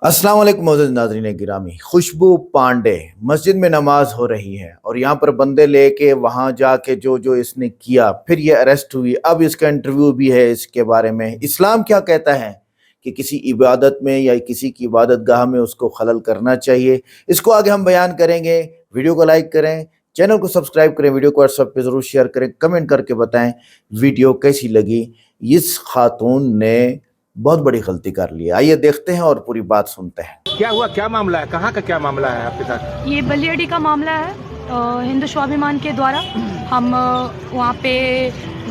अस्सलाम वालेकुम मोअज़्ज़ज़ नाज़रीन गिरामी। खुशबू पांडे मस्जिद में नमाज हो रही है और यहाँ पर बंदे लेके वहाँ जाके जो जो इसने किया, फिर ये अरेस्ट हुई। अब इसका इंटरव्यू भी है इसके बारे में। इस्लाम क्या कहता है कि किसी इबादत में या किसी की इबादत गाह में उसको खलल करना चाहिए, इसको आगे हम बयान करेंगे। वीडियो को लाइक करें, चैनल को सब्सक्राइब करें, वीडियो को व्हाट्सएप पे ज़रूर शेयर करें, कमेंट करके बताएं वीडियो कैसी लगी। इस खातून ने बहुत बड़ी गलती कर ली है। आइए देखते हैं और पूरी बात सुनते हैं। क्या हुआ, क्या मामला है, कहाँ का क्या मामला है आपके साथ? ये बलियाडी का मामला है। हिंदू स्वाभिमान के द्वारा हम वहाँ पे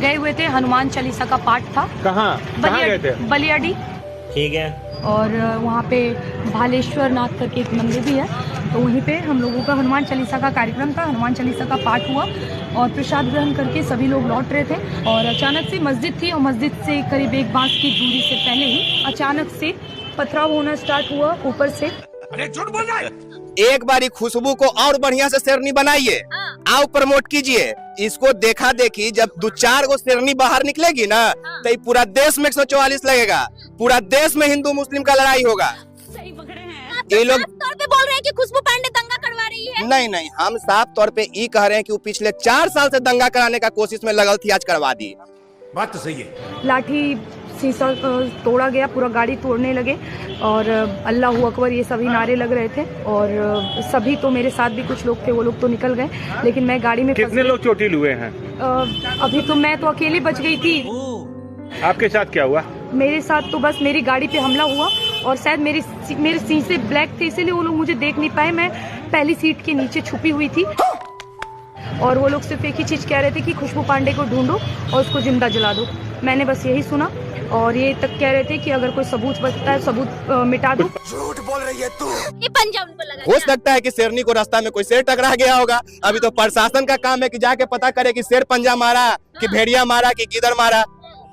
गए हुए थे। हनुमान चालीसा का पाठ था। कहाँ गए थे? बलियाडी। ठीक है। और वहाँ पे भालेश्वर नाथ करके एक मंदिर भी है, तो वहीं पे हम लोगों का हनुमान चालीसा का कार्यक्रम था। हनुमान चालीसा का पाठ हुआ और प्रसाद ग्रहण करके सभी लोग लौट रहे थे और अचानक से मस्जिद थी और मस्जिद से करीब एक बांस की दूरी से पहले ही अचानक से पथराव होना स्टार्ट हुआ ऊपर से। अरे झूठ बोल रहा है। एक बारी खुशबू को और बढ़िया से शेरनी बनाइए, आओ प्रमोट कीजिए इसको। देखा देखी जब 2-4 गो शेरनी बाहर निकलेगी ना तो पूरा देश में 144 लगेगा, पूरा देश में हिंदू मुस्लिम का लड़ाई होगा। सही पकड़े हैं। ये लोग तौर पे बोल रहे हैं कि खुशबू पांडे दंगा करवा रही है। नहीं, हम साफ तौर पे ये कह रहे हैं कि वो पिछले 4 साल से दंगा कराने का कोशिश में लगल थी, आज करवा दी। बात तो सही है। लाठी शीशा तोड़ा गया, पूरा गाड़ी तोड़ने लगे और अल्लाह अकबर ये सभी नारे लग रहे थे और सभी तो मेरे साथ भी कुछ लोग थे, वो लोग तो निकल गए, लेकिन मैं गाड़ी में कितने लोग चोटिल हुए हैं? अभी तो मैं तो अकेली बच गई थी। आपके साथ क्या हुआ? मेरे साथ तो बस मेरी गाड़ी पे हमला हुआ और शायद मेरे शीशे ब्लैक थे, इसीलिए वो लोग मुझे देख नहीं पाए। मैं पहली सीट के नीचे छुपी हुई थी और वो लोग सिर्फ एक ही चीज कह रहे थे कि खुशबू पांडे को ढूंढो और उसको जिंदा जला दो। मैंने बस यही सुना और ये तक कह रहे थे कि अगर कोई सबूत बचता है सबूत मिटा दो। झूठ बोल रही है तू। ये पंजा उनको लगा। हो सकता है कि शेरनी को रास्ता में कोई शेर टकरा गया होगा। अभी तो प्रशासन का काम है कि जाके पता करे कि शेर पंजा मारा कि भेड़िया मारा कि गिदड़ मारा।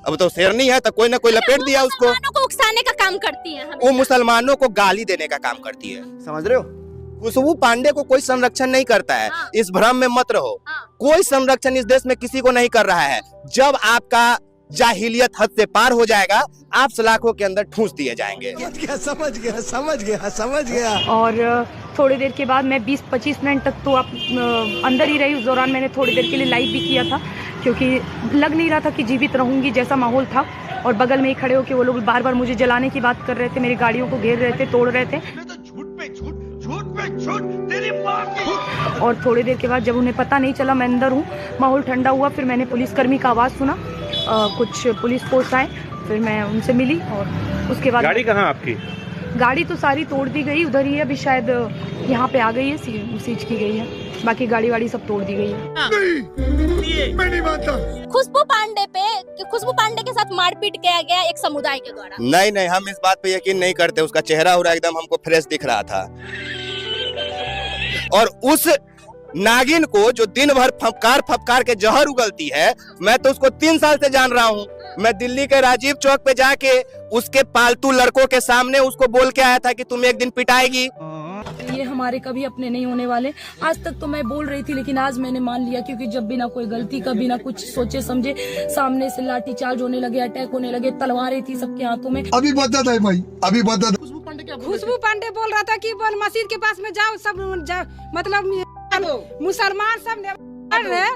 अब तो शेरनी है तो कोई ना कोई लपेट दिया उसको। मुसलमानों को उकसाने का काम करती है। वो मुसलमानों को गाली देने का काम करती है, समझ रहे हो? खुशबू पांडे को कोई संरक्षण नहीं करता है, इस भ्रम में मत रहो। कोई संरक्षण इस देश में किसी को नहीं कर रहा है। जब आपका जाहिलियत हद से पार हो जाएगा, आप सलाखों के अंदर ठूंस दिए जाएंगे। समझ गया। और थोड़ी देर के बाद मैं 20-25 मिनट तक तो आप अंदर ही रही। उस दौरान मैंने थोड़ी देर के लिए लाइव भी किया था क्योंकि लग नहीं रहा था कि जीवित रहूंगी जैसा माहौल था। और बगल में ही खड़े होकर वो लोग बार बार मुझे जलाने की बात कर रहे थे, मेरी गाड़ियों को घेर रहे थे, तोड़ रहे थे। और थोड़ी देर के बाद जब उन्हें पता नहीं चला मैं अंदर हूँ, माहौल ठंडा हुआ, फिर मैंने पुलिसकर्मी का आवाज़ सुना। कुछ पुलिस फोर्स आए, फिर मैं उनसे मिली और उसके बाद। गाड़ी कहाँ आपकी? गाड़ी तो सारी तोड़ दी गई, उधर ही है, अभी शायद यहाँ पे आ गई है, सीज की गई है। बाकी गाड़ी वाड़ी सब तोड़ दी गई है। नहीं, मैं नहीं मानता। खुशबू पांडे के साथ मारपीट किया गया एक समुदाय के द्वारा। नहीं, हम इस बात पे यकीन नहीं करते। उसका चेहरा हो रहा एकदम हमको फ्रेश दिख रहा था। और उस नागिन को जो दिन भर फपकार के जहर उगलती है, मैं तो उसको 3 साल से जान रहा हूँ। मैं दिल्ली के राजीव चौक पे जाके उसके पालतू लड़कों के सामने उसको बोल के आया था कि तुम एक दिन पिटाएगी। ये हमारे कभी अपने नहीं होने वाले। आज तक तो मैं बोल रही थी, लेकिन आज मैंने मान लिया, क्योंकि जब बिना कोई गलती का, बिना कुछ सोचे समझे सामने से लाठीचार्ज होने लगे, अटैक होने लगे, तलवारें थी सबके हाथों में। अभी बता था भाई, अभी बता था। खुशबू पांडे बोल रहा था कि मस्जिद के पास में जाओ, सब मतलब मुसलमान सब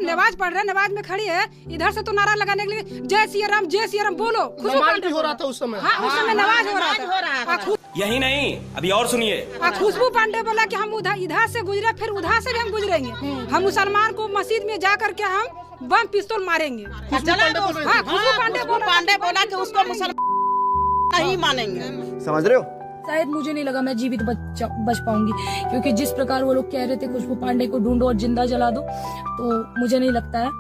नमाज पढ़ रहे, नमाज में खड़ी है, इधर से तो नारा लगाने के लिए जय सिया राम बोलो। खुशबू पांडे हो रहा था उस समय। हाँ, उस समय नमाज हो रहा था। यही नहीं, अभी और सुनिए। खुशबू पांडे बोला कि हम इधर से गुजरे, फिर उधर से भी हम गुजरेंगे। हम मुसलमान को मस्जिद में जा करके हम बम पिस्तौल मारेंगे। खुशबू पांडे बोला कि उसको मुसलमान नहीं मानेंगे। समझ रहे हो? शायद मुझे नहीं लगा मैं जीवित बच पाऊंगी, क्योंकि जिस प्रकार वो लोग कह रहे थे खुशबू पांडे को ढूंढो और जिंदा जला दो, तो मुझे नहीं लगता है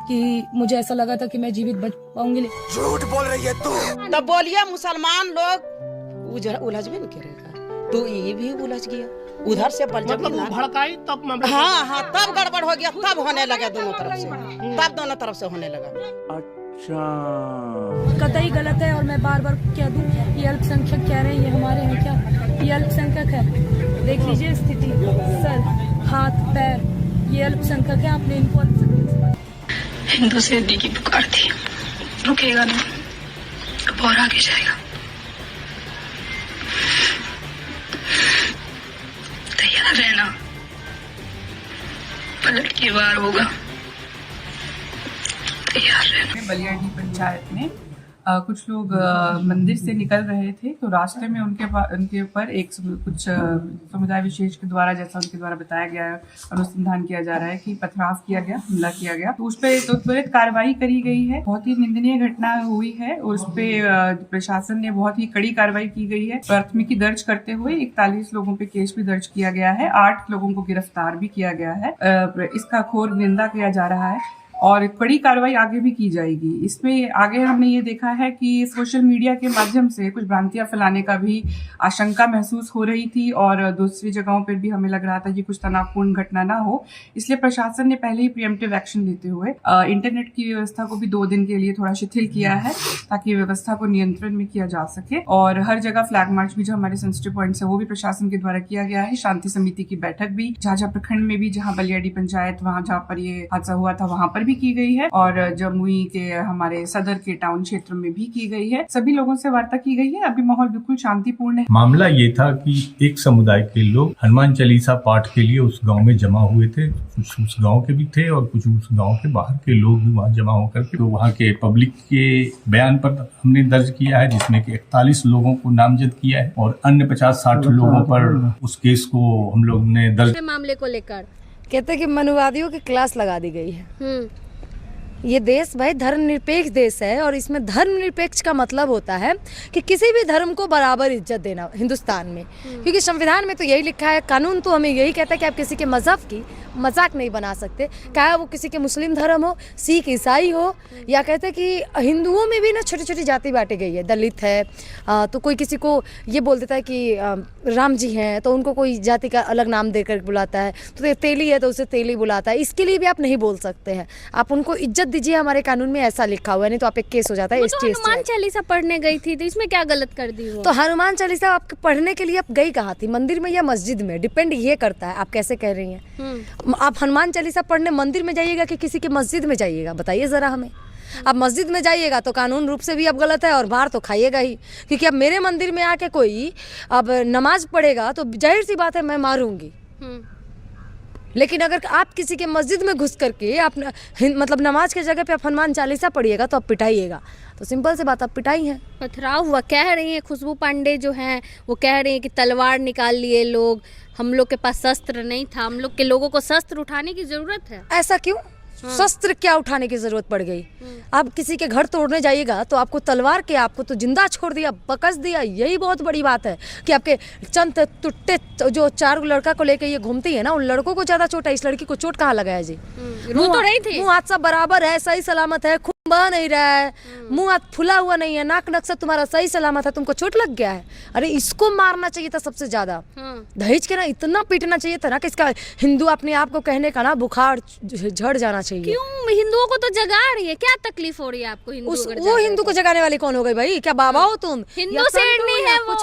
कि मुझे ऐसा लगा था कि मैं जीवित बच पाऊंगी। झूठ बोल रही है तू। तब बोलिए मुसलमान लोग उलझ भी नहीं करेगा, तो ये भी उलझ गया। उधर से भड़काई तब। हाँ, तब गड़बड़ हो गया, तब होने लगा दोनों तरफ से होने लगा। कतई गलत है और मैं बार बार कह दूं, ये अल्पसंख्यक कह रहे हैं ये हमारे हैं क्या? ये अल्पसंख्यक है। देख लीजिए स्थिति, सर, हाथ, पैर, ये अल्पसंख्यक है। आपने इनको हिंदू से दी की पुकार थी, रुकेगा नहीं, अब और आगे जाएगा। ये बार होगा। तैयार है। बलियाडी पंचायत में कुछ लोग मंदिर से निकल रहे थे, तो रास्ते में उनके ऊपर कुछ समुदाय विशेष के द्वारा, जैसा उनके द्वारा बताया गया है, अनुसंधान किया जा रहा है कि पथराव किया गया, हमला किया गया, तो उस पर तो त्वरित कार्रवाई करी गई है। बहुत ही निंदनीय घटना हुई है और उस पर प्रशासन ने बहुत ही कड़ी कार्रवाई की गई है। प्राथमिकी दर्ज करते हुए 41 लोगों पे केस भी दर्ज किया गया है, 8 लोगों को गिरफ्तार भी किया गया है। इसका घोर निंदा किया जा रहा है और कड़ी कार्रवाई आगे भी की जाएगी। इसमें आगे हमने ये देखा है कि सोशल मीडिया के माध्यम से कुछ भ्रांतियां फैलाने का भी आशंका महसूस हो रही थी और दूसरी जगहों पर भी हमें लग रहा था कि कुछ तनावपूर्ण घटना ना हो, इसलिए प्रशासन ने पहले ही प्रिएम्प्टिव एक्शन लेते हुए इंटरनेट की व्यवस्था को भी 2 दिन के लिए थोड़ा शिथिल किया है ताकि व्यवस्था को नियंत्रण में किया जा सके। और हर जगह फ्लैग मार्च भी जो हमारे सेंसिटिव पॉइंट्स है वो भी प्रशासन के द्वारा किया गया है। शांति समिति की बैठक भी झाझा प्रखंड में भी, जहाँ बलियाडी पंचायत वहाँ जहाँ पर ये हादसा हुआ था वहां पर भी की गई है और जमुई के हमारे सदर के टाउन क्षेत्र में भी की गई है। सभी लोगों से वार्ता की गई है। अभी माहौल बिल्कुल शांतिपूर्ण है। मामला ये था कि एक समुदाय के लोग हनुमान चालीसा पाठ के लिए उस गांव में जमा हुए थे। कुछ उस गांव के भी थे और कुछ उस गांव के बाहर के लोग भी वहां जमा होकर के, तो वहां के पब्लिक के बयान पर हमने दर्ज किया है, जिसमें कि 41 लोगों को नामजद किया है और अन्य 50-60 लोगों पर उस केस को हम लोग ने दर्ज। मामले को लेकर कहते हैं कि मनुवादियों की क्लास लगा दी गई है। ये देश भाई धर्मनिरपेक्ष देश है और इसमें धर्मनिरपेक्ष का मतलब होता है कि किसी भी धर्म को बराबर इज्जत देना हिंदुस्तान में, क्योंकि संविधान में तो यही लिखा है। कानून तो हमें यही कहता है कि आप किसी के मजहब की मजाक नहीं बना सकते, चाहे वो किसी के मुस्लिम धर्म हो, सिख ईसाई हो, या कहते हैं कि हिंदुओं में भी ना छोटी छोटी जाति बांटी गई है। दलित है तो कोई किसी को ये बोल देता है कि राम जी हैं तो उनको कोई जाति का अलग नाम देकर बुलाता है, तो तेली है तो उसे तेली बुलाता है। इसके लिए भी आप नहीं बोल सकते हैं, आप उनको इज्जत दीजिए। हमारे कानून में ऐसा लिखा हुआ है, नहीं तो आप एक केस हो जाता है। तो हनुमान चालीसा पढ़ने गई थी तो इसमें क्या गलत कर दी वो? तो हनुमान चालीसा आप पढ़ने के लिए आप गई कहाँ थी, मंदिर में या मस्जिद में? डिपेंड ये करता है आप कैसे कह रही हैं। आप हनुमान चालीसा पढ़ने मंदिर में जाइएगा कि किसी के मस्जिद में जाइएगा, बताइए जरा हमें। अब मस्जिद में जाइएगा तो कानून रूप से भी अब गलत है और बाहर तो खाइएगा ही, क्योंकि अब मेरे मंदिर में आके कोई अब नमाज पढ़ेगा तो जाहिर सी बात है मैं मारूंगी। लेकिन अगर आप किसी के मस्जिद में घुस करके आप मतलब नमाज के जगह पे आप हनुमान चालीसा पढ़िएगा तो आप पिटाइएगा, तो सिंपल से बात आप पिटाई है। पथराव हुआ, कह रही है खुशबू पांडे जो हैं वो कह रही है कि तलवार निकाल लिए लोग, हम लोग के पास शस्त्र नहीं था, हम लोग के लोगों को शस्त्र उठाने की जरूरत है। ऐसा क्यों? शस्त्र क्या उठाने की जरूरत पड़ गई? आप किसी के घर तोड़ने जाइएगा तो आपको तलवार के आपको तो जिंदा छोड़ दिया, बकस दिया। यही बहुत बड़ी बात है कि आपके चंद टुट्टे जो 4 लड़का को लेके ये घूमती है ना, उन लड़कों को ज्यादा चोट है, इस लड़की को चोट कहाँ लगा है जी? रो तो रही थी, मुँह हाथ सब बराबर है, सही सलामत है, खून बह नहीं रहा है, मुँह हाथ फुला हुआ नहीं है, नाक नक्शा तुम्हारा सही सलामत है, तुमको चोट लग गया है। अरे इसको मारना चाहिए था सबसे ज्यादा, दहेज के ना इतना पीटना चाहिए था ना कि इसका हिंदू अपने आप को कहने का ना बुखार झड़ जाना चाहिए। क्यों? हिंदुओं को तो जगा रही है, क्या तकलीफ हो रही है आपको? वो हिंदू को जगाने वाली कौन हो गई भाई? क्या बाबा हो तुम? हिंदू शेरनी है वो,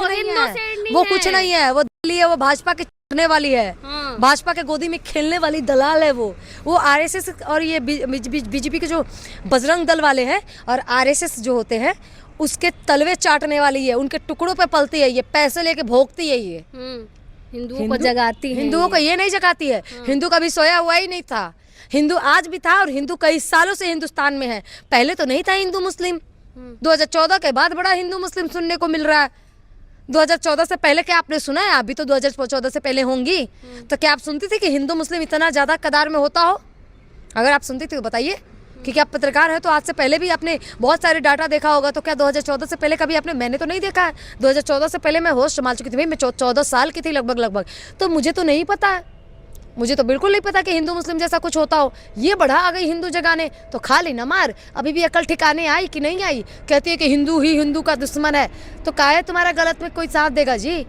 वो कुछ नहीं है, वो दिल्ली है, वो भाजपा के चढ़ने वाली है, भाजपा के गोदी में खेलने वाली दलाल है वो आरएसएस और ये बीजेपी के जो बजरंग दल वाले हैं और आरएसएस जो होते हैं उसके तलवे चाटने वाली है, उनके टुकड़ों पे पलती है, ये पैसे लेके भोगती है। ये हिंदुओं को जगाती है, हिंदुओं को ये नहीं जगाती है। हिंदू कभी सोया हुआ ही नहीं था, हिंदू आज भी था और हिंदू कई सालों से हिंदुस्तान में है। पहले तो नहीं था हिंदू मुस्लिम, 2014 के बाद बड़ा हिंदू मुस्लिम सुनने को मिल रहा है। 2014 से पहले क्या आपने सुना है? अभी तो 2014 से पहले होंगी, तो क्या आप सुनती थी कि हिंदू मुस्लिम इतना ज्यादा कतार में होता हो? अगर आप सुनती थी तो बताइए, क्योंकि आप पत्रकार है तो आज से पहले भी आपने बहुत सारे डाटा देखा होगा। तो क्या 2014 से पहले कभी आपने? मैंने तो नहीं देखा है। 2014 से पहले मैं होश संभाल चुकी थी भाई, मैं 14 साल की थी लगभग, तो मुझे तो नहीं पता है, मुझे तो बिल्कुल नहीं पता कि हिंदू मुस्लिम जैसा कुछ होता हो। ये बढ़ा आ गई हिंदू जगाने, तो खा ली ना मार। अभी भी अकल ठिकाने आई कि नहीं आई? कहती है कि हिंदू ही हिंदू का दुश्मन है, तो काहे तुम्हारा गलत में कोई साथ देगा जी?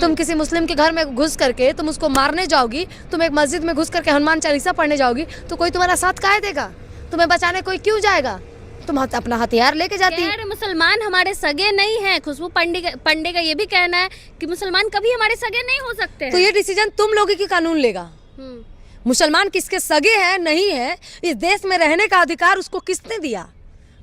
तुम किसी मुस्लिम के घर में घुस करके तुम उसको मारने जाओगी, तुम एक मस्जिद में घुस करके हनुमान चालीसा पढ़ने जाओगी, तो कोई तुम्हारा साथ काहे देगा? तुम्हें बचाने कोई क्यों जाएगा? तुम अपना हथियार लेके जाती है। मुसलमान हमारे सगे नहीं है। खुशबू पांडे का ये भी कहना है कि मुसलमान कभी हमारे सगे नहीं हो सकते। तो ये डिसीजन तुम लोगों की कानून लेगा। मुसलमान किसके सगे हैं नहीं है, इस देश में रहने का अधिकार उसको किसने दिया?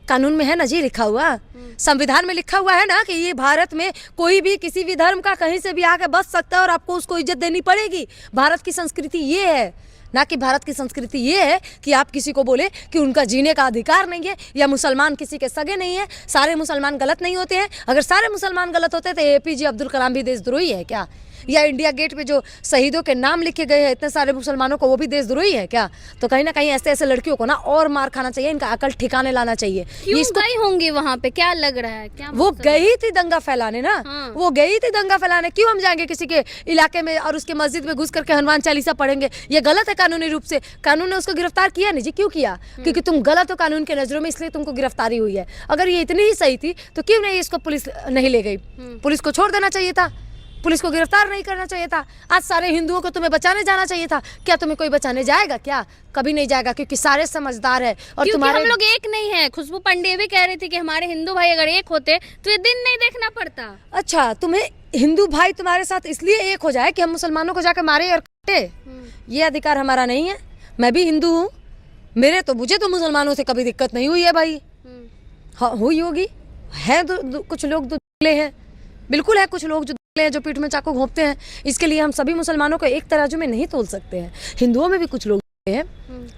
कानून में है ना जी लिखा हुआ, संविधान में लिखा हुआ है ना कि ये भारत में कोई भी किसी भी धर्म का कहीं से भी आके बस सकता है और आपको उसको इज्जत देनी पड़ेगी। भारत की संस्कृति ये है, ना कि भारत की संस्कृति ये है कि आप किसी को बोले कि उनका जीने का अधिकार नहीं है या मुसलमान किसी के सगे नहीं है। सारे मुसलमान गलत नहीं होते हैं। अगर सारे मुसलमान गलत होते तो एपीजे अब्दुल कलाम भी देशद्रोही है क्या? या इंडिया गेट पे जो शहीदों के नाम लिखे गए हैं इतने सारे मुसलमानों को, वो भी देशद्रोही है क्या? तो कहीं ना कहीं ऐसे ऐसे लड़कियों को ना और मार खाना चाहिए, इनका अकल ठिकाने लाना चाहिए। क्यों गई होंगी वहाँ पे, क्या लग रहा है? क्या वो गई थी दंगा फैलाने ना। हाँ। वो गई थी दंगा फैलाने। क्यों हम जाएंगे किसी के इलाके में और उसके मस्जिद में घुस करके हनुमान चालीसा पढ़ेंगे? ये गलत है कानूनी रूप से। कानून ने उसको गिरफ्तार किया नहीं जी। क्यों किया? क्योंकि तुम गलत हो कानून के नजरों में, इसलिए तुमको गिरफ्तारी हुई है। अगर ये इतनी ही सही थी तो क्यों नहीं इसको पुलिस नहीं ले गई? पुलिस को छोड़ देना चाहिए था, पुलिस को गिरफ्तार नहीं करना चाहिए था। आज सारे हिंदुओं को तुम्हें बचाने जाना चाहिए था। क्या तुम्हें कोई बचाने जाएगा क्या? कभी नहीं जाएगा, क्योंकि सारे समझदार है। और तुम्हारे हम लोग एक नहीं है। खुशबू पांडे भी कह रही थी कि हमारे हिंदू भाई अगर एक होते तो ये दिन नहीं देखना पड़ता। अच्छा, तुम्हें हिंदू भाई तुम्हारे साथ इसलिए एक हो जाए कि हम मुसलमानों को जाकर मारे और काटे? ये अधिकार हमारा नहीं है। मैं भी हिंदू हूँ, मुझे तो मुसलमानों से कभी दिक्कत नहीं हुई है भाई। हाँ, हुई होगी। है कुछ लोग दुबले हैं, बिल्कुल है कुछ लोग जो पीठ में चाकू घोंपते हैं। इसके लिए हम सभी मुसलमानों को एक तराजू में नहीं तोल सकते हैं। हिंदुओं में भी कुछ लोग हैं,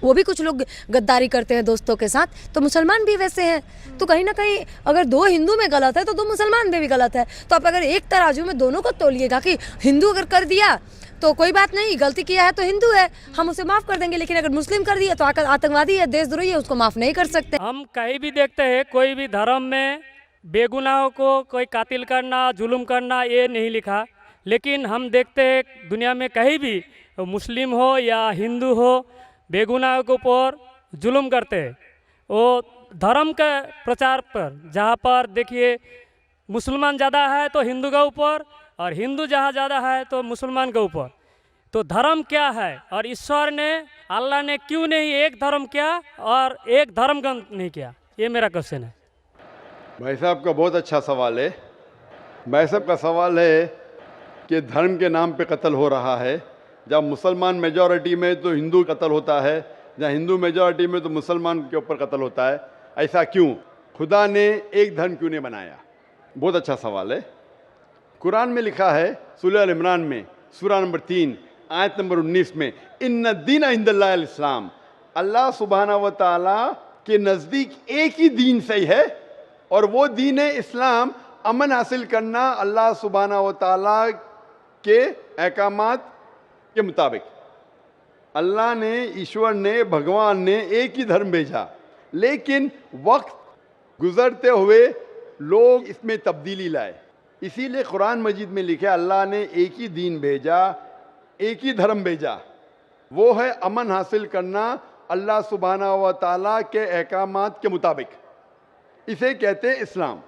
वो भी कुछ लोग गद्दारी करते हैं दोस्तों के साथ, तो मुसलमान भी वैसे हैं। तो कहीं ना कहीं अगर दो हिंदू में गलत है तो दो मुसलमान में भी गलत है। तो आप अगर एक तराजू में दोनों को तोलिएगा कि हिंदू अगर कर दिया तो कोई बात नहीं, गलती किया है तो हिंदू है, हम उसे माफ कर देंगे। लेकिन अगर मुस्लिम कर दिया तो आतंकवादी है, देशद्रोही है, उसको माफ नहीं कर सकते। हम कहीं भी देखते हैं कोई भी धर्म में बेगुनाहों को कोई कातिल करना, जुल्म करना, ये नहीं लिखा। लेकिन हम देखते हैं दुनिया में कहीं भी मुस्लिम हो या हिंदू हो, बेगुनाहों के ऊपर जुल्म करते हैं। वो धर्म के प्रचार पर, जहाँ पर देखिए मुसलमान ज़्यादा है तो हिंदू के ऊपर, और हिंदू जहाँ ज़्यादा है तो मुसलमान के ऊपर। तो धर्म क्या है? और ईश्वर ने, अल्लाह ने क्यों नहीं एक धर्म किया और एक धर्म का नहीं किया? ये मेरा क्वेश्चन है। भाई साहब का बहुत अच्छा सवाल है। भाई साहब का सवाल है कि धर्म के नाम पे कत्ल हो रहा है। जब मुसलमान मेजॉरिटी में तो हिंदू कत्ल होता है, जहाँ हिंदू मेजॉरिटी में तो मुसलमान के ऊपर कत्ल होता है। ऐसा क्यों? खुदा ने एक धर्म क्यों नहीं बनाया? बहुत अच्छा सवाल है। कुरान में लिखा है सूरह अल इमरान में, सूरा नंबर 3 आयत नंबर 19 में, इन्ना दीन इंदल्लाहिल इस्लाम, अल्लाह सुब्हानहू व तआला के नज़दीक एक ही दीन सही है और वो दीन है इस्लाम। अमन हासिल करना अल्लाह सुब्हानहू व तआला के अहकामात के मुताबिक। अल्लाह ने, ईश्वर ने, भगवान ने एक ही धर्म भेजा, लेकिन वक्त गुजरते हुए लोग इसमें तब्दीली लाए। इसीलिए कुरान मजीद में लिखा अल्लाह ने एक ही दीन भेजा, एक ही धर्म भेजा, वो है अमन हासिल करना अल्लाह सुब्हानहू व तआला के अहकामात के मुताबिक। इसे कहते हैं इस्लाम।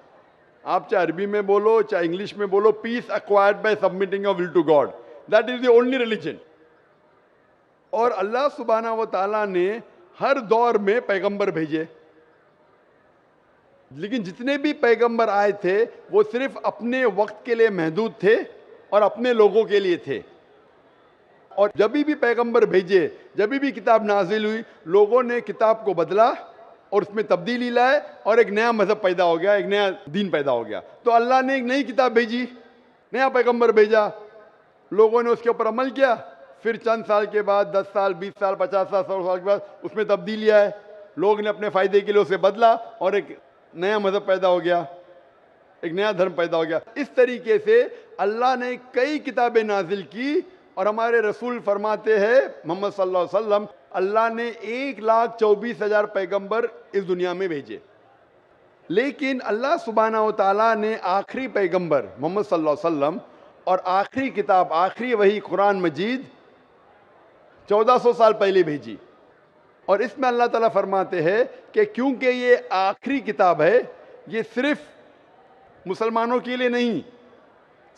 आप चाहे अरबी में बोलो चाहे इंग्लिश में बोलो, peace acquired by submitting your will to God, that is the only religion. और अल्लाह सुब्हानहू व तआला ने हर दौर में पैगंबर भेजे, लेकिन जितने भी पैगंबर आए थे वो सिर्फ अपने वक्त के लिए महदूद थे और अपने लोगों के लिए थे। और जब भी पैगंबर भेजे, जब भी किताब नाजिल हुई, लोगों ने किताब को बदला और उसमें तब्दीली लाए और एक नया मजहब पैदा हो गया, एक नया दीन पैदा हो गया। तो अल्लाह ने एक नई किताब भेजी, नया पैगंबर भेजा, लोगों ने उसके ऊपर अमल किया। फिर चंद साल के बाद, 10 साल, 20 साल, 50 साल, 100 साल के बाद उसमें तब्दीली आए, लोग ने अपने फ़ायदे के लिए उसे बदला और एक नया मजहब पैदा हो गया, एक नया धर्म पैदा हो गया। इस तरीके से अल्लाह ने कई किताबें नाजिल की और हमारे रसूल फरमाते हैं मोहम्मद सल्लल्लाहु अलैहि वसल्लम, अल्लाह ने 1,24,000 पैगंबर इस दुनिया में भेजे। लेकिन अल्लाह सुब्हानहू व तआला ने आखिरी पैगंबर मोहम्मद सल्लल्लाहु अलैहि वसल्लम और आखिरी किताब, आखिरी वही कुरान मजीद 1400 साल पहले भेजी। और इसमें अल्लाह ताला फरमाते हैं कि क्योंकि ये आखिरी किताब है, ये सिर्फ मुसलमानों के लिए नहीं,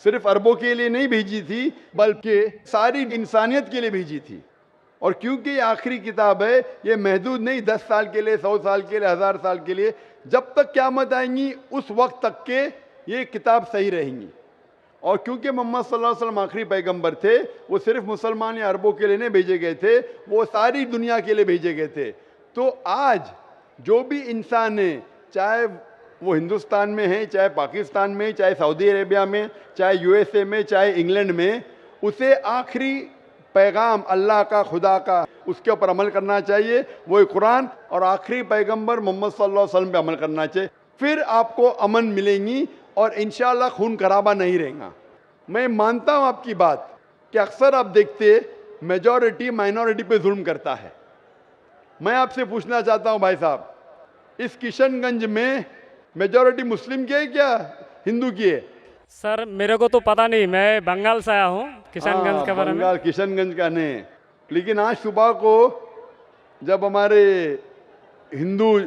सिर्फ अरबों के लिए नहीं भेजी थी, बल्कि सारी इंसानियत के लिए भेजी थी। और क्योंकि ये आखिरी किताब है, ये महदूद नहीं 10 साल के लिए, 100 साल के लिए, 1000 साल के लिए, जब तक क़यामत आएंगी उस वक्त तक के ये किताब सही रहेंगी। और क्योंकि मोहम्मद सल्लल्लाहु अलैहि वसल्लम आखिरी पैगंबर थे, वो सिर्फ मुसलमान या अरबों के लिए नहीं भेजे गए थे, वो सारी दुनिया के लिए भेजे गए थे। तो आज जो भी इंसान है, चाहे वो हिंदुस्तान में है, चाहे पाकिस्तान में, चाहे सऊदी अरेबिया में, चाहे USA में, चाहे इंग्लैंड में, उसे आखिरी पैगाम अल्लाह का, खुदा का, उसके ऊपर अमल करना चाहिए, वही कुरान और आखिरी पैगंबर मोहम्मद सल्लल्लाहु अलैहि वसल्लम पे अमल करना चाहिए। फिर आपको अमन मिलेंगी और इंशाअल्लाह खून खराबा नहीं रहेगा। मैं मानता हूँ आपकी बात कि अक्सर आप देखते मेजॉरिटी माइनॉरिटी पे जुल्म करता है। मैं आपसे पूछना चाहता हूँ भाई साहब, इस किशनगंज में मेजॉरिटी मुस्लिम की है क्या हिंदू की है? सर मेरे को तो पता नहीं, मैं बंगाल से आया हूँ, किशनगंज के बारे में। बंगाल किशनगंज का नहीं, लेकिन आज सुबह को जब हमारे हिंदू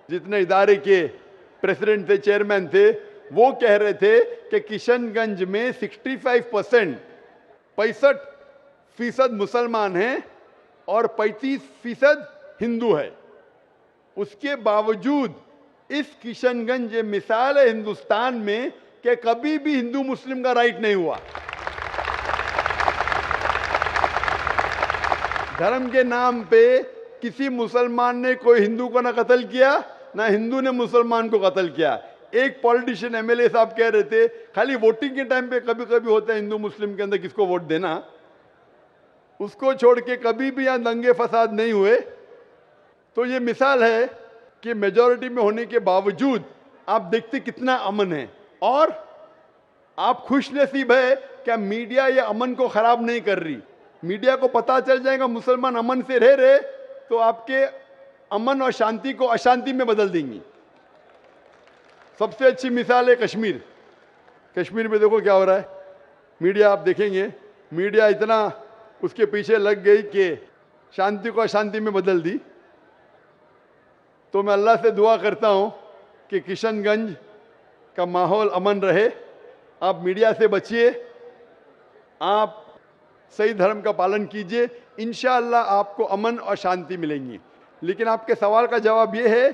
जितने इदारे के प्रेसिडेंट थे, चेयरमैन थे, वो कह रहे थे कि किशनगंज में 65% मुसलमान हैं और 35% हिंदू है। उसके बावजूद इस किशनगंज ये मिसाल है हिंदुस्तान में कि कभी भी हिंदू मुस्लिम का राइट नहीं हुआ। धर्म के नाम पे किसी मुसलमान ने कोई हिंदू को ना कत्ल किया, ना हिंदू ने मुसलमान को कत्ल किया। एक पॉलिटिशियन एमएलए साहब कह रहे थे खाली वोटिंग के टाइम पे कभी कभी होता है हिंदू मुस्लिम के अंदर किसको वोट देना, उसको छोड़ के कभी भी यहां दंगे फसाद नहीं हुए। तो ये मिसाल है कि मेजॉरिटी में होने के बावजूद आप देखते कितना अमन है। और आप खुशनसीब है क्या मीडिया ये अमन को खराब नहीं कर रही। मीडिया को पता चल जाएगा मुसलमान अमन से रह रहे तो आपके अमन और शांति को अशांति में बदल देंगी। सबसे अच्छी मिसाल है कश्मीर। कश्मीर में देखो क्या हो रहा है। मीडिया आप देखेंगे, मीडिया इतना उसके पीछे लग गई कि शांति को अशांति में बदल दी। तो मैं अल्लाह से दुआ करता हूँ कि किशनगंज का माहौल अमन रहे। आप मीडिया से बचिए, आप सही धर्म का पालन कीजिए, इंशाअल्लाह आपको अमन और शांति मिलेंगी। लेकिन आपके सवाल का जवाब ये है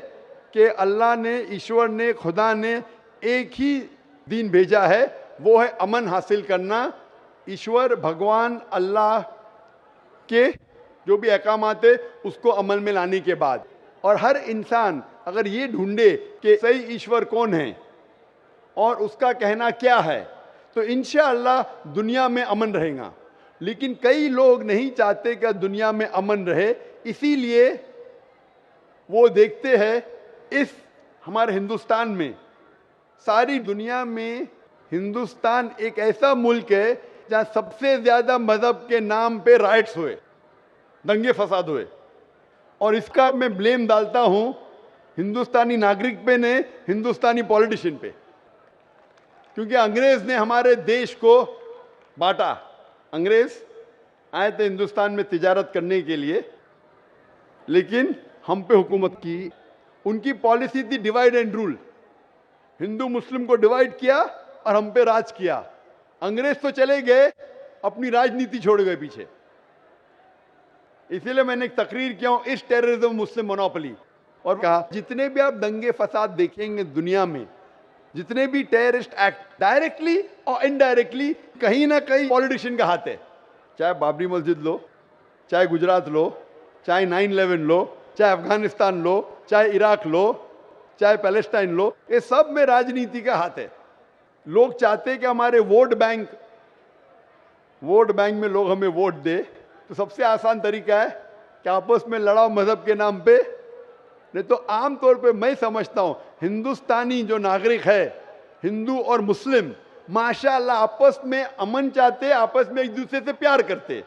कि अल्लाह ने, ईश्वर ने, खुदा ने एक ही दीन भेजा है, वो है अमन हासिल करना। ईश्वर भगवान अल्लाह के जो भी अहकामात है उसको अमल में लाने के बाद, और हर इंसान अगर ये ढूंढे कि सही ईश्वर कौन है और उसका कहना क्या है, तो इंशाअल्लाह दुनिया में अमन रहेगा। लेकिन कई लोग नहीं चाहते कि दुनिया में अमन रहे, इसीलिए वो देखते हैं इस हमारे हिंदुस्तान में, सारी दुनिया में हिंदुस्तान एक ऐसा मुल्क है जहाँ सबसे ज़्यादा मज़हब के नाम पे राइट्स हुए, दंगे फसाद हुए। और इसका मैं ब्लेम डालता हूँ हिंदुस्तानी नागरिक पे ने, हिंदुस्तानी पॉलिटिशियन पे, क्योंकि अंग्रेज़ ने हमारे देश को बांटा। अंग्रेज़ आए थे हिंदुस्तान में तिजारत करने के लिए, लेकिन हम पे हुकूमत की। उनकी पॉलिसी थी डिवाइड एंड रूल, हिंदू मुस्लिम को डिवाइड किया और हम पे राज किया। अंग्रेज तो चले गए, अपनी राजनीति छोड़ गए पीछे। इसीलिए मैंने एक तकरीर किया हूं, इस टेररिज्म मुस्लिम मोनोपोली, और कहा जितने भी आप दंगे फसाद देखेंगे दुनिया में, जितने भी टेररिस्ट एक्ट डायरेक्टली और इनडायरेक्टली कहीं ना कहीं पॉलिटिशियन का हाथ है। चाहे बाबरी मस्जिद लो, चाहे गुजरात लो, चाहे 9/11 लो, चाहे अफगानिस्तान लो, चाहे इराक लो, चाहे पैलेस्टाइन लो, ये सब में राजनीति का हाथ है। लोग चाहते हैं कि हमारे वोट बैंक में लोग हमें वोट दे, तो सबसे आसान तरीका है कि आपस में लड़ाओ मजहब के नाम पे। नहीं तो आमतौर पे मैं समझता हूँ हिंदुस्तानी जो नागरिक है, हिंदू और मुस्लिम, माशाअल्लाह आपस में अमन चाहते, आपस में एक दूसरे से प्यार करते।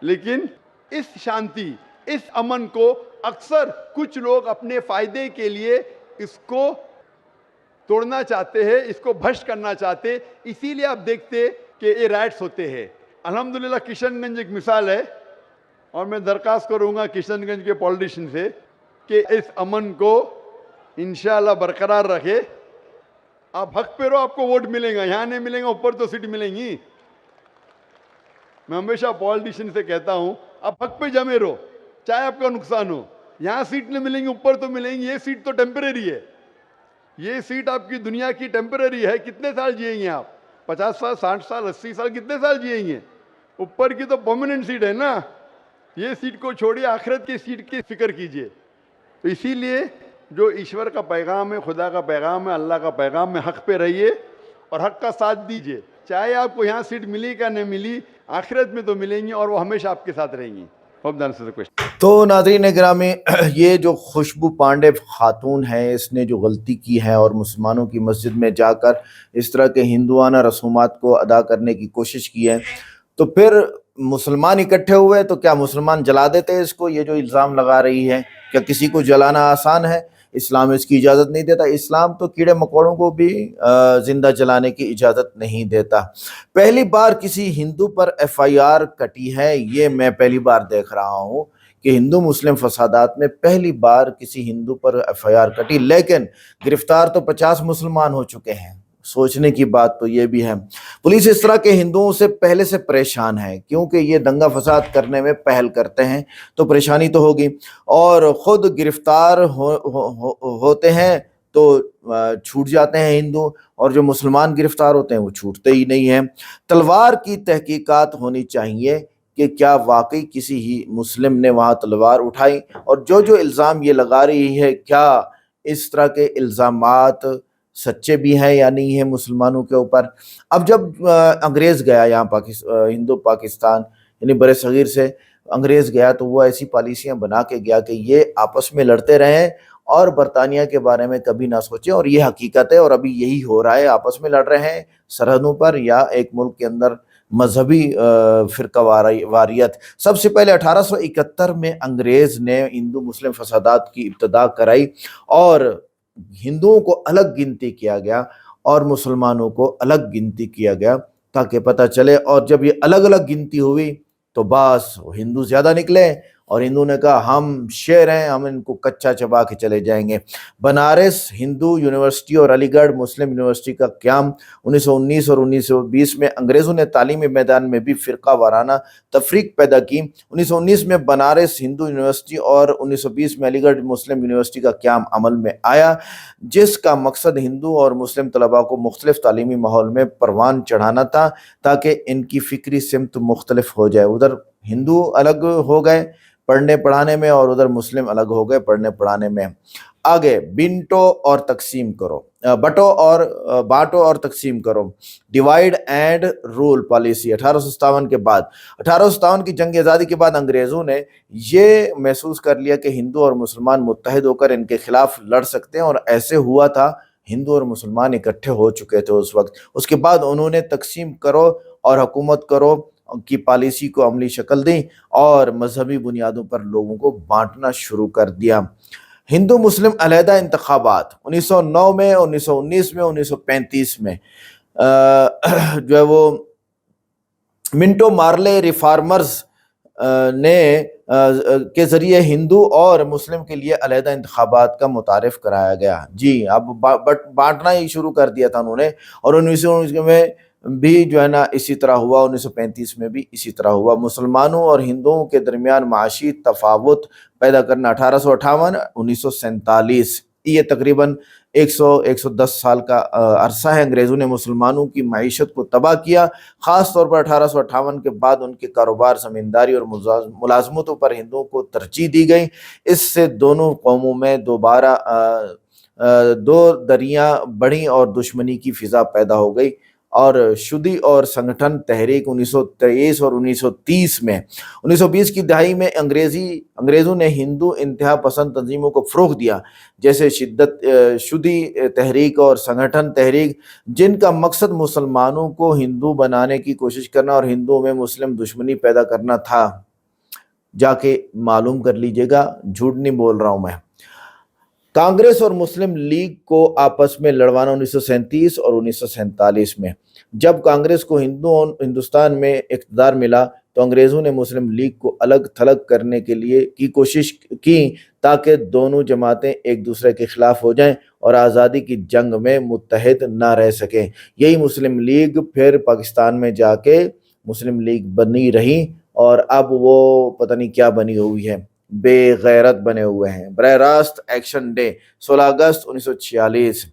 लेकिन इस शांति, इस अमन को अक्सर कुछ लोग अपने फायदे के लिए इसको तोड़ना चाहते हैं, इसको भ्रष्ट करना चाहते। इसीलिए आप देखते कि ये राइट्स होते हैं। अल्हम्दुलिल्लाह किशनगंज एक मिसाल है, और मैं दरख्वास्त करूंगा किशनगंज के पॉलिटिशियन से कि इस अमन को इंशाअल्लाह बरकरार रखे। आप हक पे रहो, आपको वोट मिलेगा। यहाँ नहीं मिलेगा, ऊपर तो सीट मिलेंगी। मैं हमेशा पॉलिटिशियन से कहता हूँ आप हक पे जमे रहो, चाहे आपका नुकसान हो। यहाँ सीट नहीं मिलेंगी, ऊपर तो मिलेंगी। ये सीट तो टेम्परेरी है, ये सीट आपकी दुनिया की टेम्परेरी है। कितने साल जिएंगे आप? 50 साल, 60 साल, 80 साल, कितने साल जिएंगे? ऊपर की तो परमानेंट सीट है ना। ये सीट को छोड़िए, आखिरत की सीट की फिक्र कीजिए। तो इसीलिए जो ईश्वर का पैगाम है, खुदा का पैगाम है, अल्लाह का पैगाम है, हक पे रहिए और हक का साथ दीजिए। चाहे आपको यहाँ सीट मिली का नहीं मिली, आखिरत में तो मिलेंगी और वो हमेशा आपके साथ रहेंगी। Hope that answers the question. तो नाज़रीन गिरामी, ये जो खुशबू पांडे खातून है, इसने जो गलती की है और मुसलमानों की मस्जिद में जाकर इस तरह के हिंदुआना रसूमात को अदा करने की कोशिश की है, तो फिर मुसलमान इकट्ठे हुए तो क्या मुसलमान जला देते इसको? ये जो इल्ज़ाम लगा रही है, क्या किसी को जलाना आसान है? इस्लाम इसकी इजाज़त नहीं देता। इस्लाम तो कीड़े मकोड़ों को भी जिंदा जलाने की इजाज़त नहीं देता। पहली बार किसी हिंदू पर FIR कटी है, ये मैं पहली बार देख रहा हूँ कि हिंदू मुस्लिम फसादात में पहली बार किसी हिंदू पर FIR कटी, लेकिन गिरफ्तार तो 50 मुसलमान हो चुके हैं। सोचने की बात तो ये भी है। पुलिस इस तरह के हिंदुओं से पहले से परेशान है, क्योंकि ये दंगा फसाद करने में पहल करते हैं तो परेशानी तो होगी, और खुद गिरफ्तार होते हैं तो छूट जाते हैं हिंदू, और जो मुसलमान गिरफ्तार होते हैं वो छूटते ही नहीं हैं। तलवार की तहकीकात होनी चाहिए कि क्या वाकई किसी ही मुस्लिम ने वहाँ तलवार उठाई, और जो जो इल्ज़ाम ये लगा रही है, क्या इस तरह के इल्ज़ामात सच्चे भी हैं या नहीं है मुसलमानों के ऊपर। अब जब अंग्रेज़ गया यहाँ हिंदू पाकिस्तान यानी बरे सगीर से अंग्रेज़ गया, तो वो ऐसी पॉलिसियाँ बना के गया कि ये आपस में लड़ते रहें और बरतानिया के बारे में कभी ना सोचें, और ये हकीकत है। और अभी यही हो रहा है, आपस में लड़ रहे हैं सरहदों पर या एक मुल्क के अंदर मजहबी फ़िरका वारियत। सबसे पहले 1871 में अंग्रेज़ ने हिंदू मुस्लिम फसादात की इब्तिदा कराई और हिंदुओं को अलग गिनती किया गया और मुसलमानों को अलग गिनती किया गया, ताकि पता चले। और जब ये अलग अलग गिनती हुई तो बस हिंदू ज़्यादा निकले, और हिंदू ने कहा हम शेर हैं, हम इनको कच्चा चबा के चले जाएंगे। बनारस हिंदू यूनिवर्सिटी और अलीगढ़ मुस्लिम यूनिवर्सिटी का क़याम 1919 और 1920 में अंग्रेज़ों ने तालीमी मैदान में भी फ़िरका वाराना तफरीक पैदा की। 1919 में बनारस हिंदू यूनिवर्सिटी और 1920 में अलीगढ़ मुस्लिम यूनिवर्सिटी का क़याम अमल में आया, जिसका मकसद हिंदू और मुस्लिम तलबा को मुख्तलिफ तालीमी माहौल में परवान चढ़ाना था, ताकि इनकी फ़िक्री सिमत मुख्तलिफ हो जाए। उधर हिंदू अलग हो गए पढ़ने पढ़ाने में, और उधर मुस्लिम अलग हो गए पढ़ने पढ़ाने में। आगे बिंटो और तकसीम करो, बांटो और तकसीम करो, डिवाइड एंड रूल पॉलिसी 1857 के बाद। 1857 की जंग आज़ादी के बाद अंग्रेज़ों ने ये महसूस कर लिया कि हिंदू और मुसलमान मुत्तहिद होकर इनके खिलाफ लड़ सकते हैं, और ऐसे हुआ था। हिंदू और मुसलमान इकट्ठे हो चुके थे उस वक्त। उसके बाद उन्होंने तकसीम करो और हुकूमत करो की पॉलिसी को अमली शक्ल दी और मजहबी बुनियादों पर लोगों को बांटना शुरू कर दिया। हिंदू मुस्लिम अलहदा इंतखाबात 1909 में, 1919 में, 1935 में जो है वो मिंटो मार्ले रिफॉर्मर्स ने के ज़रिए हिंदू और मुस्लिम के लिए अलहदा इंतखाबात का मुतारिफ कराया गया। जी, अब बांटना ही शुरू कर दिया था उन्होंने, और 1919 में भी जो है ना इसी तरह हुआ, 1935 में भी इसी तरह हुआ। मुसलमानों और हिंदुओं के दरमियान माशी तफावत पैदा करना 1858, 1947, ये तकरीबन 110 साल का अरसा है। अंग्रेज़ों ने मुसलमानों की मईशत को तबाह किया, ख़ास तौर पर 1858 के बाद उनके कारोबार, ज़मींदारी और मुलाजमतों पर हिंदुओं को तरजीह दी गई। इससे दोनों कौमों में दोबारा दो दरियाँ बढ़ी और दुश्मनी की फ़िज़ा पैदा हो गई। और शुद्धि और संगठन तहरीक 1923 और 1930 में 1920 की दहाई में अंग्रेज़ों ने हिंदू इंतहा पसंद तंजीमों को फ़रोग़ दिया, जैसे शुद्धि तहरीक और संगठन तहरीक, जिनका मकसद मुसलमानों को हिंदू बनाने की कोशिश करना और हिंदुओं में मुस्लिम दुश्मनी पैदा करना था। जाके मालूम कर लीजिएगा, झूठ नहीं बोल रहा हूँ मैं। कांग्रेस और मुस्लिम लीग को आपस में लड़वाना 1937 और 1947 में। जब कांग्रेस को हिंदुस्तान में इक़्तिदार मिला तो अंग्रेज़ों ने मुस्लिम लीग को अलग थलग करने के लिए की कोशिश की, ताकि दोनों जमातें एक दूसरे के ख़िलाफ़ हो जाएं और आज़ादी की जंग में मुत्तहिद ना रह सकें। यही मुस्लिम लीग फिर पाकिस्तान में जाके मुस्लिम लीग बनी रही, और अब वो पता नहीं क्या बनी हुई है, बेगैरत बने हुए हैं। बरह रास्त एक्शन डे 16 अगस्त 1946,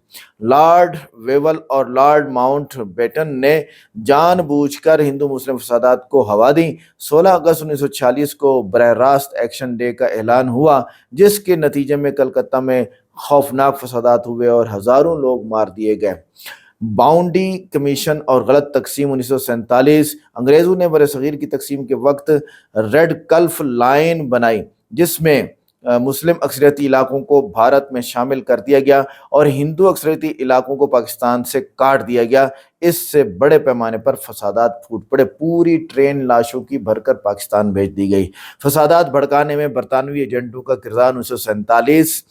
लॉर्ड वेवल और लॉर्ड माउंटबेटन ने जानबूझकर हिंदू मुस्लिम फसादात को हवा दी। 16 अगस्त 1946 को बरह रास्त एक्शन डे का ऐलान हुआ, जिसके नतीजे में कलकत्ता में खौफनाक फसादात हुए और हज़ारों लोग मार दिए गए। बाउंडी कमीशन और गलत तकसीम 1947। अंग्रेजों ने बरसगीर की तकसीम के वक्त रेड कल्फ लाइन बनाई जिसमें मुस्लिम अक्सरियती इलाकों को भारत में शामिल कर दिया गया और हिंदू अक्सरियती इलाकों को पाकिस्तान से काट दिया गया। इससे बड़े पैमाने पर फसादात फूट पड़े। पूरी ट्रेन लाशों की भरकर पाकिस्तान भेज दी गई। फसादात भड़काने में बरतानवी एजेंटों का किरदार 1947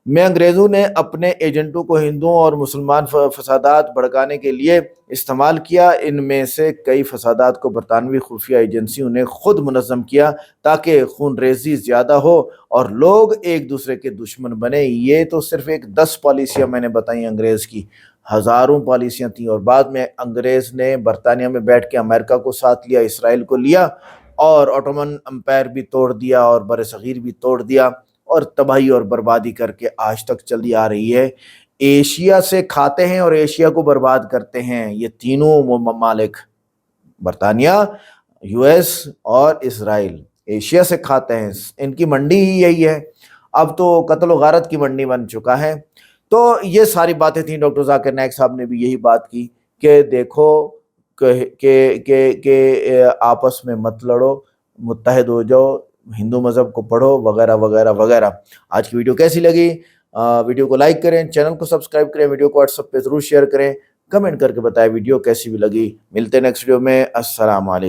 में अंग्रेज़ों ने अपने एजेंटों को हिंदुओं और मुसलमान फसादात भड़काने के लिए इस्तेमाल किया। इनमें से कई फसादात को बरतानवी खुफिया एजेंसियों ने खुद मुनज़्ज़म किया ताकि खून रेजी ज़्यादा हो और लोग एक दूसरे के दुश्मन बने। ये तो सिर्फ एक 10 पॉलिसियाँ मैंने बताई अंग्रेज़ की, हज़ारों पॉलिसियाँ थीं। और बाद में अंग्रेज़ ने बरतानिया में बैठ के अमेरिका को साथ लिया, इसराइल को लिया और ऑटोमन एम्पायर भी तोड़ दिया और बरसगीर भी तोड़ दिया और तबाही और बर्बादी करके आज तक चली आ रही है। एशिया से खाते हैं और एशिया को बर्बाद करते हैं ये तीनों ममालिक, बरतानिया, यूएस और इसराइल। एशिया से खाते हैं, इनकी मंडी ही यही है। अब तो कत्ल व गारत की मंडी बन चुका है। तो ये सारी बातें थी। डॉक्टर जाकिर नाइक साहब ने भी यही बात की कि देखो के आपस में मत लड़ो, मुत्तहिद हो जाओ, हिंदू मज़हब को पढ़ो वगैरह वगैरह वगैरह। आज की वीडियो कैसी लगी? वीडियो को लाइक करें, चैनल को सब्सक्राइब करें, वीडियो को व्हाट्सएप पे ज़रूर शेयर करें, कमेंट करके बताएं वीडियो कैसी भी लगी। मिलते हैं नेक्स्ट वीडियो में। अस्सलाम वालेकुम।